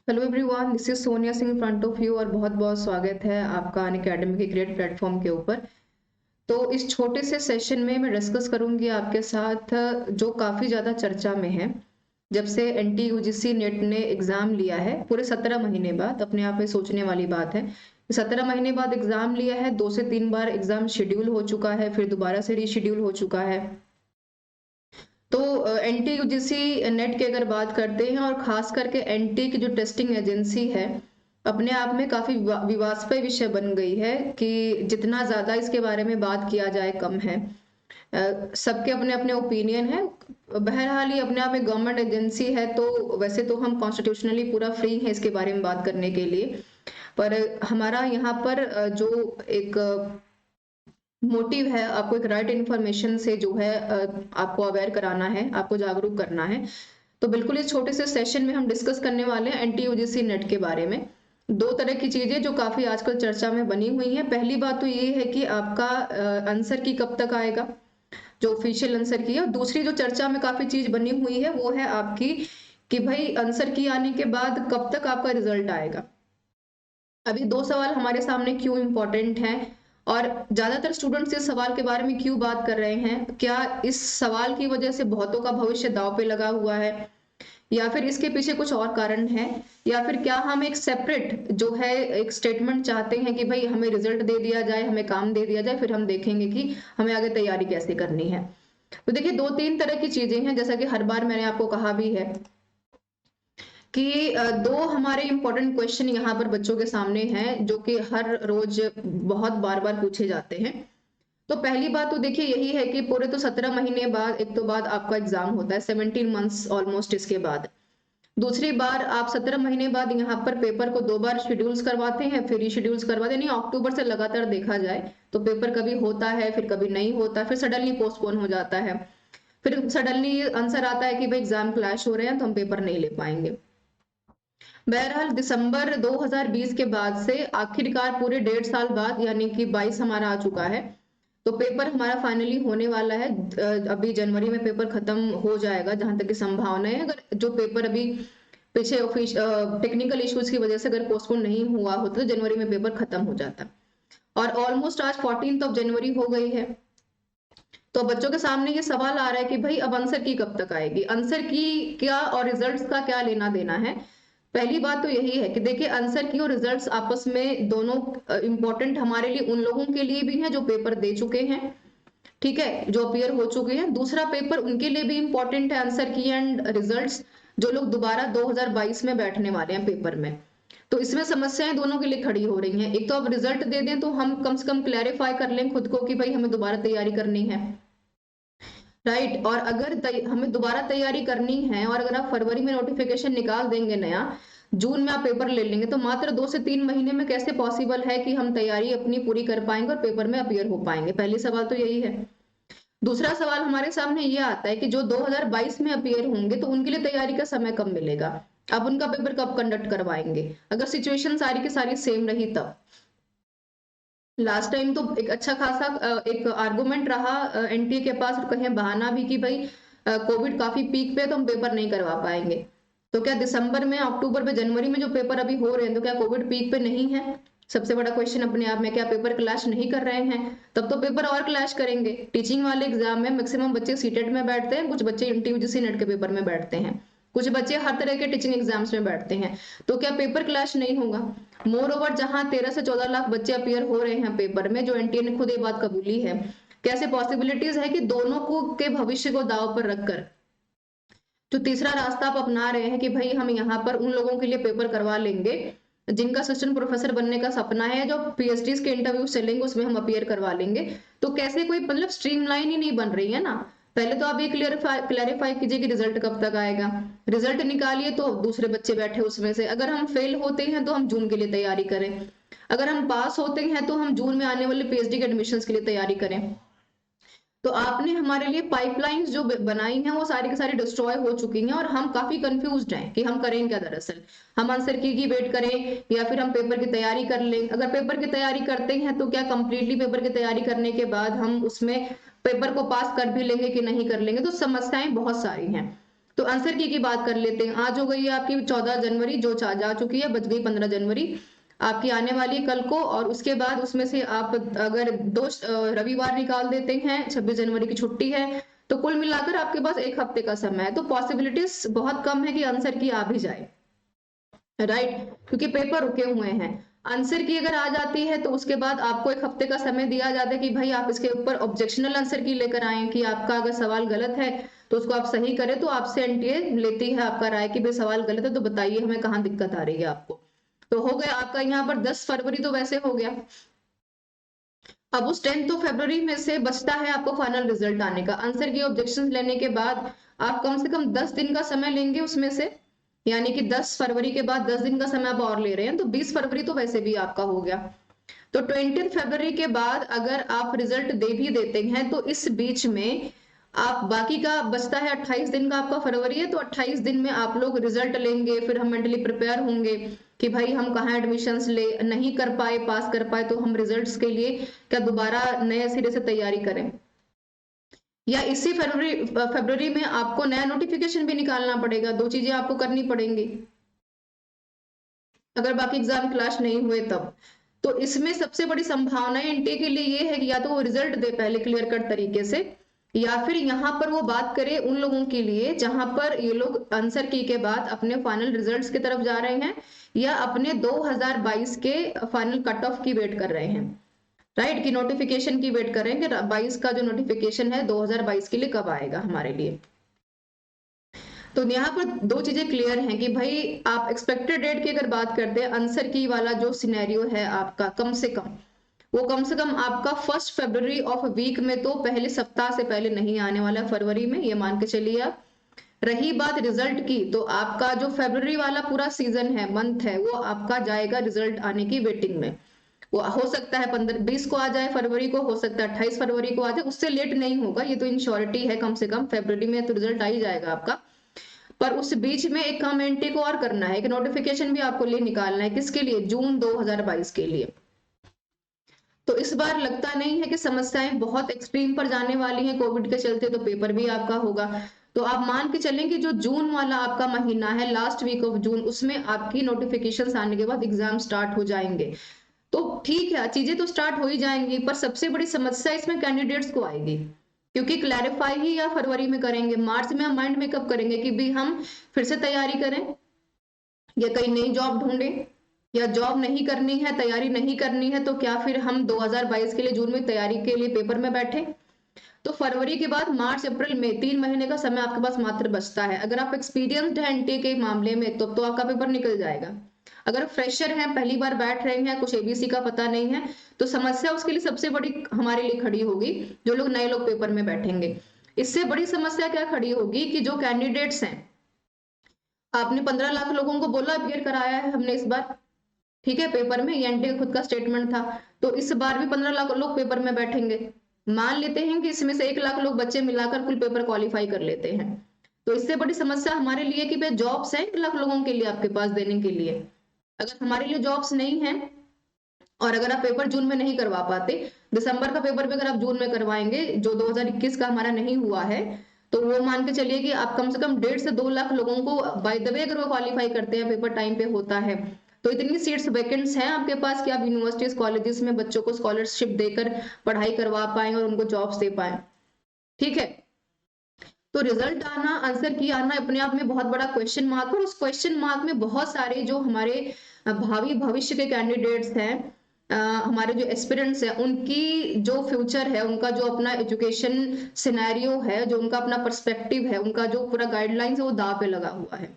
Hello everyone, this is Sonia Singh in front of you और बहुत बहुत स्वागत है आपका अनअकैडमी के ग्रेट प्लेटफॉर्म के ऊपर। तो इस छोटे से सेशन में मैं डिस्कस करूंगी आपके साथ जो काफी ज्यादा चर्चा में है। जब से एनटी यूजीसी नेट ने एग्जाम लिया है पूरे 17 महीने बाद, अपने आप में सोचने वाली बात है। 17 महीने बाद एग्जाम लिया है, 2 से 3 बार एग्जाम शेड्यूल हो चुका है, फिर दोबारा से रीशेड्यूल हो चुका है। तो एनटी यूजीसी नेट की अगर बात करते हैं और खास करके एनटी की जो टेस्टिंग एजेंसी है, अपने आप में काफी विवादास्पद विषय बन गई है कि जितना ज्यादा इसके बारे में बात किया जाए कम है। सबके अपने अपने ओपिनियन है। बहरहाल ये अपने आप में गवर्नमेंट एजेंसी है, तो वैसे तो हम कॉन्स्टिट्यूशनली पूरा फ्री है इसके बारे में बात करने के लिए। पर हमारा यहाँ पर जो एक मोटिव है, आपको एक राइट इन्फॉर्मेशन से जो है आपको अवेयर कराना है, आपको जागरूक करना है। तो बिल्कुल इस छोटे से सेशन में हम डिस्कस करने वाले हैं एनटी यूजीसी नेट के बारे में। दो तरह की चीजें जो काफी आजकल चर्चा में बनी हुई हैं। पहली बात तो ये है कि आपका आंसर की कब तक आएगा, जो ऑफिशियल आंसर की है। और दूसरी जो चर्चा में काफी चीज बनी हुई है वो है आपकी कि भाई आंसर की आने के बाद कब तक आपका रिजल्ट आएगा। अभी दो सवाल हमारे सामने क्यों इम्पोर्टेंट हैं और ज्यादातर स्टूडेंट्स इस सवाल के बारे में क्यों बात कर रहे हैं? क्या इस सवाल की वजह से बहुतों का भविष्य दांव पे लगा हुआ है, या फिर इसके पीछे कुछ और कारण है, या फिर क्या हम एक सेपरेट जो है एक स्टेटमेंट चाहते हैं कि भाई हमें रिजल्ट दे दिया जाए, हमें काम दे दिया जाए, फिर हम देखेंगे कि हमें आगे तैयारी कैसे करनी है। तो देखिए, दो तीन तरह की चीजें हैं, जैसा कि हर बार मैंने आपको कहा भी है कि दो हमारे इंपॉर्टेंट क्वेश्चन यहाँ पर बच्चों के सामने हैं जो कि हर रोज बहुत बार बार पूछे जाते हैं। तो पहली बात तो देखिए यही है कि पूरे तो 17 महीने बाद एक तो बाद आपका एग्जाम होता है, 17 मंथ्स ऑलमोस्ट इसके बाद। दूसरी बार आप 17 महीने बाद यहाँ पर पेपर को 2 बार शेड्यूल्स करवाते हैं, फिर रीशेड्यूल्स करवाते हैं। यानी अक्टूबर से लगातार देखा जाए तो पेपर कभी होता है, फिर कभी नहीं होता, फिर सडनली पोस्टपोन हो जाता है, फिर सडनली आंसर आता है कि भाई एग्जाम क्लैश हो रहे हैं तो हम पेपर नहीं ले पाएंगे। बहरहाल दिसंबर 2020 के बाद से आखिरकार पूरे 1.5 साल बाद, यानी कि 22 हमारा आ चुका है, तो पेपर हमारा फाइनली होने वाला है। अभी जनवरी में पेपर खत्म हो जाएगा जहां तक की संभावना है। अगर जो पेपर अभी पीछे टेक्निकल इश्यूज की वजह से अगर पोस्टपोन नहीं हुआ होता तो जनवरी में पेपर खत्म हो जाता। और ऑलमोस्ट आज 14 जनवरी हो गई है। तो बच्चों के सामने ये सवाल आ रहा है कि भाई अब आंसर की कब तक आएगी, आंसर की क्या और रिजल्ट्स का क्या लेना देना है। पहली बात तो यही है कि देखिए, आंसर की और रिजल्ट्स आपस में दोनों इंपॉर्टेंट हमारे लिए, उन लोगों के लिए भी हैं जो पेपर दे चुके हैं, ठीक है, जो अपियर हो चुके हैं। दूसरा पेपर उनके लिए भी इंपॉर्टेंट है, आंसर की एंड रिजल्ट्स, जो लोग दोबारा 2022 में बैठने वाले हैं पेपर में। तो इसमें समस्याएं दोनों के लिए खड़ी हो रही हैं। एक तो अब रिजल्ट दे दें तो हम कम से कम क्लैरिफाई कर लें खुद को कि भाई हमें दोबारा तैयारी करनी है, राइट। और अगर हमें दोबारा तैयारी करनी है और अगर आप फरवरी में नोटिफिकेशन निकाल देंगे नया, जून में आप पेपर ले लेंगे, तो मात्र 2 से 3 महीने में कैसे पॉसिबल है कि हम तैयारी अपनी पूरी कर पाएंगे और पेपर में अपियर हो पाएंगे? पहली सवाल तो यही है। दूसरा सवाल हमारे सामने ये आता है कि जो 2022 में अपियर होंगे तो उनके लिए तैयारी का समय कब मिलेगा, अब उनका पेपर कब कंडक्ट करवाएंगे अगर सिचुएशन सारी की सारी सेम रही तब। लास्ट टाइम तो एक अच्छा खासा एक आर्गुमेंट रहा एनटीए के पास, और कहें बहाना भी कि भाई कोविड काफी पीक पे है तो हम पेपर नहीं करवा पाएंगे। तो क्या दिसंबर में, अक्टूबर में, जनवरी में जो पेपर अभी हो रहे हैं तो क्या कोविड पीक पे नहीं है? सबसे बड़ा क्वेश्चन अपने आप में, क्या पेपर क्लैश नहीं कर रहे हैं? तब तो पेपर और क्लैश करेंगे। टीचिंग वाले एग्जाम में मैक्सिमम बच्चे सीटेट में बैठते हैं, कुछ बच्चे एनटीयूजीसी नेट के पेपर में बैठते हैं, कुछ बच्चे हर तरह के टीचिंग एग्जाम्स में बैठते हैं। तो क्या पेपर क्लैश नहीं होगा? मोर ओवर, जहां 13 से 14 लाख बच्चे अपियर हो रहे हैं पेपर में, जो एनटीए ने खुद ये बात कबूली है, कैसे पॉसिबिलिटीज है कि दोनों को के भविष्य को दाव पर रखकर जो तीसरा रास्ता आप अपना रहे हैं कि भाई हम यहाँ पर उन लोगों के लिए पेपर करवा लेंगे जिनका असिस्टेंट प्रोफेसर बनने का सपना है, जो पीएचडी के इंटरव्यू चलेंगे उसमें हम अपियर करवा लेंगे। तो कैसे कोई मतलब स्ट्रीमलाइन ही नहीं बन रही है ना। पहले तो आप ये क्लैरिफाई कीजिए कि रिजल्ट कब तक आएगा। रिजल्ट निकालिए तो दूसरे बच्चे बैठे उसमें से, अगर हम फेल होते हैं तो हम जून के लिए तैयारी करें, अगर हम पास होते हैं तो हम जून में आने वाले पीएचडी के एडमिशन के लिए तैयारी करें। तो आपने हमारे लिए पाइपलाइंस जो बनाई हैं वो सारी की सारी डिस्ट्रॉय हो चुकी हैं, और हम काफी कंफ्यूज्ड हैं कि हम करें क्या। दरअसल हम आंसर की वेट करें या फिर हम पेपर की तैयारी कर लें। अगर पेपर की तैयारी करते हैं तो क्या कंप्लीटली पेपर की तैयारी करने के बाद हम उसमें पेपर को पास कर भी लेंगे कि नहीं कर लेंगे? तो समस्याएं बहुत सारी हैं। तो आंसर की बात कर लेते हैं। आज हो गई है आपकी 14 जनवरी, जो जा चुकी है, बच गई 15 जनवरी आपकी आने वाली है कल को। और उसके बाद उसमें से आप अगर दो रविवार निकाल देते हैं, 26 जनवरी की छुट्टी है, तो कुल मिलाकर आपके पास एक हफ्ते का समय है। तो पॉसिबिलिटीज बहुत कम है कि आंसर की आ भी जाए, राइट, क्योंकि पेपर रुके हुए हैं। आंसर की अगर आ जाती है तो उसके बाद आपको एक हफ्ते का समय दिया जाता है कि भाई आप इसके ऊपर ऑब्जेक्शनल आंसर की लेकर आए, कि आपका अगर सवाल गलत है तो उसको आप सही करें। तो आपसे एनटीए लेती है आपका राय कि भाई सवाल गलत है तो बताइए हमें कहाँ दिक्कत आ रही है आपको। तो हो गया आपका यहाँ पर 10 फरवरी तो वैसे हो गया। अब उस 10 फरवरी में से बचता है आपको फाइनल रिजल्ट आने का। आंसर की ऑब्जेक्शन लेने के बाद आप कम से कम 10 दिन का समय लेंगे उसमें से, यानी कि 10 फरवरी के बाद 10 दिन का समय आप और ले रहे हैं, तो 20 फरवरी तो वैसे भी आपका हो गया। तो 20 फरवरी के बाद अगर आप रिजल्ट दे भी देते हैं तो इस बीच में आप बाकी का बचता है 28 दिन का आपका फरवरी है, तो 28 दिन में आप लोग रिजल्ट लेंगे, फिर हम मेंटली प्रिपेयर होंगे कि भाई हम कहाँ एडमिशंस ले, नहीं कर पाए, पास कर पाए तो हम रिजल्ट्स के लिए क्या दोबारा नए सिरे से तैयारी करें, या इसी फरवरी में आपको नया नोटिफिकेशन भी निकालना पड़ेगा। दो चीजें आपको करनी पड़ेंगी अगर बाकी एग्जाम क्लास नहीं हुए तब। तो इसमें सबसे बड़ी संभावना एनटीए के लिए ये है कि या तो वो रिजल्ट दे पहले क्लियर कट तरीके से, या फिर यहाँ पर वो बात करे उन लोगों के लिए जहां पर ये लोग आंसर की के बाद अपने फाइनल रिजल्ट्स की तरफ जा रहे हैं, या अपने 2022 के फाइनल कट ऑफ की वेट कर रहे हैं, राइट, की नोटिफिकेशन की वेट कर रहे हैं कि 22 का जो नोटिफिकेशन है 2022 के लिए कब आएगा हमारे लिए। तो यहाँ पर दो चीजें क्लियर हैं कि भाई आप एक्सपेक्टेड डेट की अगर बात करते हैं, आंसर की वाला जो सिनेरियो है आपका, कम से कम वो कम से कम आपका 1 फरवरी ऑफ वीक में, तो पहले सप्ताह से पहले नहीं आने वाला फरवरी में, ये मान के चलिए आप। रही बात रिजल्ट की, तो आपका जो फरवरी वाला पूरा सीजन है, मंथ है, वो आपका जाएगा रिजल्ट आने की वेटिंग में। वो हो सकता है 15-20 को आ जाए फरवरी को, हो सकता है 28 फरवरी को आ जाए, उससे लेट नहीं होगा, ये तो इंश्योरिटी है, कम से कम फरवरी में तो रिजल्ट आ ही जाएगा आपका। पर उस बीच में एक काम एनटी को और करना है, एक नोटिफिकेशन भी आपको लिए निकालना है, किसके लिए, जून 2022 के लिए। तो इस बार लगता नहीं है कि समस्याएं बहुत एक्सट्रीम पर जाने वाली हैं कोविड के चलते, तो पेपर भी आपका होगा। तो आप मान के चलें कि जो जून वाला आपका महीना है, लास्ट वीक ऑफ जून, उसमें आपकी नोटिफिकेशन आने के बाद एग्जाम स्टार्ट हो जाएंगे। तो ठीक है, चीजें तो स्टार्ट हो ही जाएंगी, पर सबसे बड़ी समस्या इसमें कैंडिडेट्स को आएगी, क्योंकि क्लैरिफाई ही या फरवरी में करेंगे, मार्च में हम माइंड मेकअप करेंगे कि भी हम फिर से तैयारी करें या कहीं नई जॉब ढूंढें, या जॉब नहीं करनी है, तैयारी नहीं करनी है, तो क्या फिर हम 2022 के लिए जून में तैयारी के लिए पेपर में बैठे। तो फरवरी के बाद मार्च अप्रैल मई 3 महीने का समय आपके पास मात्र बचता है। अगर आप एक्सपीरियंस्ड हैं एनटीए के मामले में तो आपका पेपर निकल जाएगा। अगर फ्रेशर हैं, पहली बार बैठ रहे हैं, कुछ एबीसी का पता नहीं है, तो समस्या उसके लिए सबसे बड़ी हमारे लिए खड़ी होगी, जो लोग नए लोग पेपर में बैठेंगे। इससे बड़ी समस्या क्या खड़ी होगी कि जो कैंडिडेट्स हैं, आपने 15 लाख लोगों को बोला अपीयर कराया है हमने इस बार, ठीक है, पेपर में, ये एनटीए खुद का स्टेटमेंट था, तो इस बार भी 15 लाख लोग पेपर में बैठेंगे। मान लेते हैं कि इसमें से 1 लाख लोग बच्चे मिलाकर कुल पेपर क्वालिफाई कर लेते हैं, तो इससे बड़ी समस्या हमारे लिए कि भाई जॉब्स है 1 लाख लोगों के लिए आपके पास देने के लिए। अगर हमारे लिए जॉब्स नहीं है, और अगर आप पेपर जून में नहीं करवा पाते, दिसंबर का पेपर भी अगर आप जून में करवाएंगे, जो 2021 का हमारा नहीं हुआ है, तो वो मान के चलिए कि आप कम से कम 1.5 से 2 लाख लोगों को बाय द वे अगर वो क्वालिफाई करते हैं, पेपर टाइम पे होता है, तो इतनी सीट्स वैकेंट्स हैं आपके पास कि आप यूनिवर्सिटीज कॉलेजेस में बच्चों को स्कॉलरशिप देकर पढ़ाई करवा पाए और उनको जॉब्स दे पाए, ठीक है। तो रिजल्ट आना, आंसर की आना अपने आप में बहुत बड़ा क्वेश्चन मार्क है, और उस क्वेश्चन मार्क में बहुत सारे जो हमारे भावी भविष्य के कैंडिडेट्स हैं, हमारे जो एस्पिरेंट्स हैं, उनकी जो फ्यूचर है, उनका जो अपना एजुकेशन सिनेरियो है, जो उनका अपना पर्सपेक्टिव है, उनका जो पूरा गाइडलाइंस है, वो दाव पे लगा हुआ है।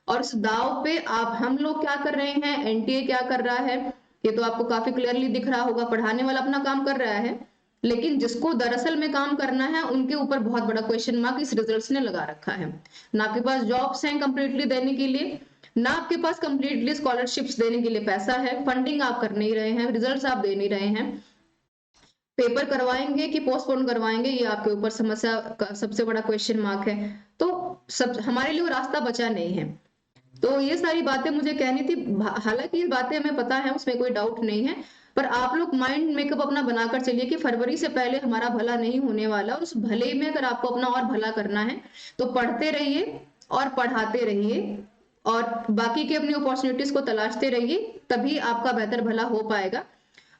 और इस दाव पे आप हम लोग क्या कर रहे हैं, एनटीए क्या कर रहा है, ये तो आपको काफी क्लियरली दिख रहा होगा। पढ़ाने वाला अपना काम कर रहा है, लेकिन जिसको दरअसल में काम करना है उनके ऊपर बहुत बड़ा क्वेश्चन मार्क इस रिजल्ट्स ने लगा रखा है। ना आपके पास जॉब्स हैं कंप्लीटली देने के लिए, ना आपके पास कंप्लीटली स्कॉलरशिप्स देने के लिए पैसा है, फंडिंग आप कर नहीं रहे हैं, रिजल्ट्स आप दे नहीं रहे हैं, पेपर करवाएंगे कि पोस्टपोन करवाएंगे, ये आपके ऊपर समस्या का सबसे बड़ा क्वेश्चन मार्क है। तो सब हमारे लिए वो रास्ता बचा नहीं है। तो ये सारी बातें मुझे कहनी थी, हालांकि ये बातें हमें पता है, उसमें कोई डाउट नहीं है, पर आप लोग माइंड मेकअप अपना बनाकर चलिए कि फरवरी से पहले हमारा भला नहीं होने वाला, और उस भले में अगर आपको अपना और भला करना है तो पढ़ते रहिए, और पढ़ाते रहिए और बाकी की अपनी अपॉर्चुनिटीज को तलाशते रहिए, तभी आपका बेहतर भला हो पाएगा।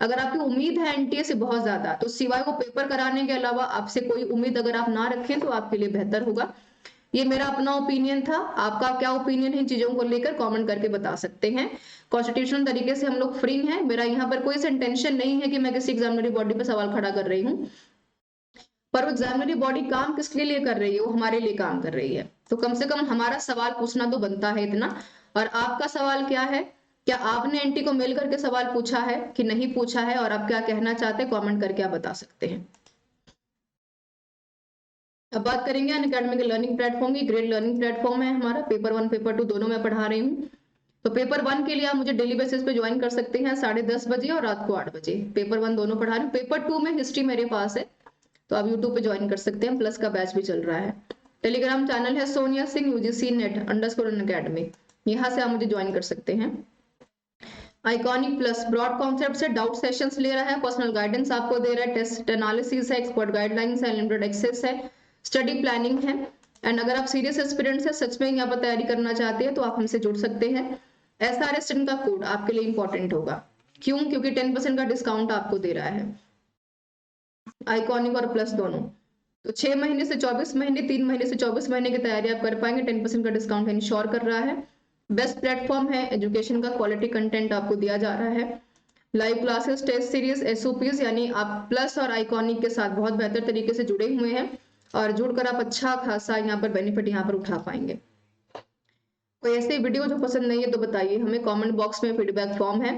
अगर आपकी उम्मीद है एनटीए से बहुत ज्यादा, तो सिवाय वो पेपर कराने के अलावा आपसे कोई उम्मीद अगर आप ना रखें तो आपके लिए बेहतर होगा। ये मेरा अपना ओपिनियन था। आपका क्या ओपिनियन है इन चीजों को लेकर, कमेंट करके बता सकते हैं। कॉन्स्टिट्यूशनल तरीके से हम लोग फ्री हैं। मेरा यहाँ पर कोई इंटेंशन नहीं है कि मैं किसी एग्जामिनरी बॉडी पर सवाल खड़ा कर रही हूँ, पर वो एग्जामिनरी बॉडी काम किसके लिए कर रही है? वो हमारे लिए काम कर रही है। तो कम से कम हमारा सवाल पूछना तो बनता है इतना। और आपका सवाल क्या है? क्या आपने एनटी को मेल करके सवाल पूछा है कि नहीं पूछा है, और आप क्या कहना चाहते हैं कमेंट करके आप बता सकते हैं। अब बात करेंगे अनअकैडमी के लर्निंग प्लेटफॉर्म की। ग्रेट लर्निंग प्लेटफॉर्म है हमारा। पेपर 1 पेपर 2 दोनों मैं पढ़ा रही हूँ। तो पेपर 1 के लिए आप मुझे डेली बेसिस पे ज्वाइन कर सकते हैं 10:30 बजे और रात को 8 बजे। पेपर 1 दोनों पढ़ा रही हूँ। पेपर 2 में हिस्ट्री मेरे पास है, तो आप यूट्यूब पे ज्वाइन कर सकते हैं। प्लस का बैच भी चल रहा है। टेलीग्राम चैनल है Sonia Singh UGC net underscore Unacademy, यहाँ से आप मुझे ज्वाइन कर सकते हैं। आइकॉनिक प्लस ब्रॉड कॉन्सेप्ट से डाउट सेशंस ले रहा है, पर्सनल गाइडेंस आपको दे रहा है, टेस्ट एनालिसिस है, एक्सपर्ट गाइडलाइंस है, लिमिटेड एक्सेस है, स्टडी प्लानिंग है। एंड अगर आप सीरियस एस्पिरेंट्स है, सच में यहाँ पर तैयारी करना चाहते हैं, तो आप हमसे जुड़ सकते हैं। एसआरएस का कोड आपके लिए इंपॉर्टेंट होगा। क्यों? क्योंकि 10% का डिस्काउंट आपको दे रहा है आइकॉनिक और प्लस दोनों। तो 6 महीने से 24 महीने, 3 महीने से 24 महीने की तैयारी आप कर पाएंगे। 10% का डिस्काउंट इंश्योर कर रहा है। बेस्ट प्लेटफॉर्म है, एजुकेशन का क्वालिटी कंटेंट आपको दिया जा रहा है। Live classes, test series, SOPs, यानी आप प्लस और आइकॉनिक के साथ बहुत बेहतर तरीके से जुड़े हुए हैं, और जुड़कर आप अच्छा खासा यहाँ पर बेनिफिट यहाँ पर उठा पाएंगे। कोई ऐसे वीडियो जो पसंद नहीं है तो बताइए हमें, कमेंट बॉक्स में फीडबैक फॉर्म है।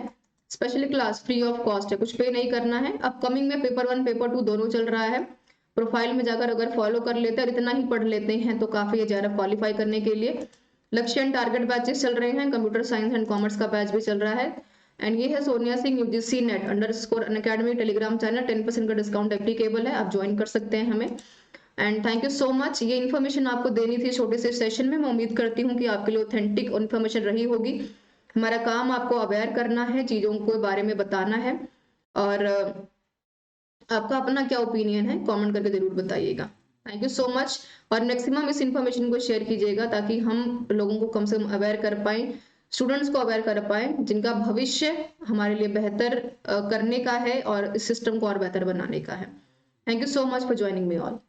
Specially class free of cost है, कुछ पे नहीं करना है। अपकमिंग में पेपर 1 पेपर 2 दोनों चल रहा है। प्रोफाइल में जाकर अगर फॉलो कर लेते हैं और इतना ही पढ़ लेते हैं तो काफी है JRF क्वालिफाई करने के लिए। लक्ष्य टारगेट बैचेस चल रहे हैं, कंप्यूटर साइंस एंड कॉमर्स का बैच भी चल रहा है। एंड ये है Sonia Singh UGC net underscore Unacademy Telegram channel. 10% का डिस्काउंट एप्लीकेबल है, आप ज्वाइन कर सकते हैं हमें। And thank you so much. ये इन्फॉर्मेशन आपको देनी थी छोटे से सेशन में। मैं उम्मीद करती हूँ कि आपके लिए ऑथेंटिक इन्फॉर्मेशन रही होगी। हमारा काम आपको अवेयर करना है, चीजों के बारे में बताना है, और आपका अपना क्या ओपिनियन है कमेंट करके जरूर बताइएगा। Thank you so much. और मैक्सिमम इस इन्फॉर्मेशन को शेयर कीजिएगा ताकि हम लोगों को कम से कम अवेयर कर पाए, स्टूडेंट्स को अवेयर कर पाए, जिनका भविष्य हमारे लिए बेहतर करने का है और इस सिस्टम को और बेहतर बनाने का है। Thank you so much for joining me all.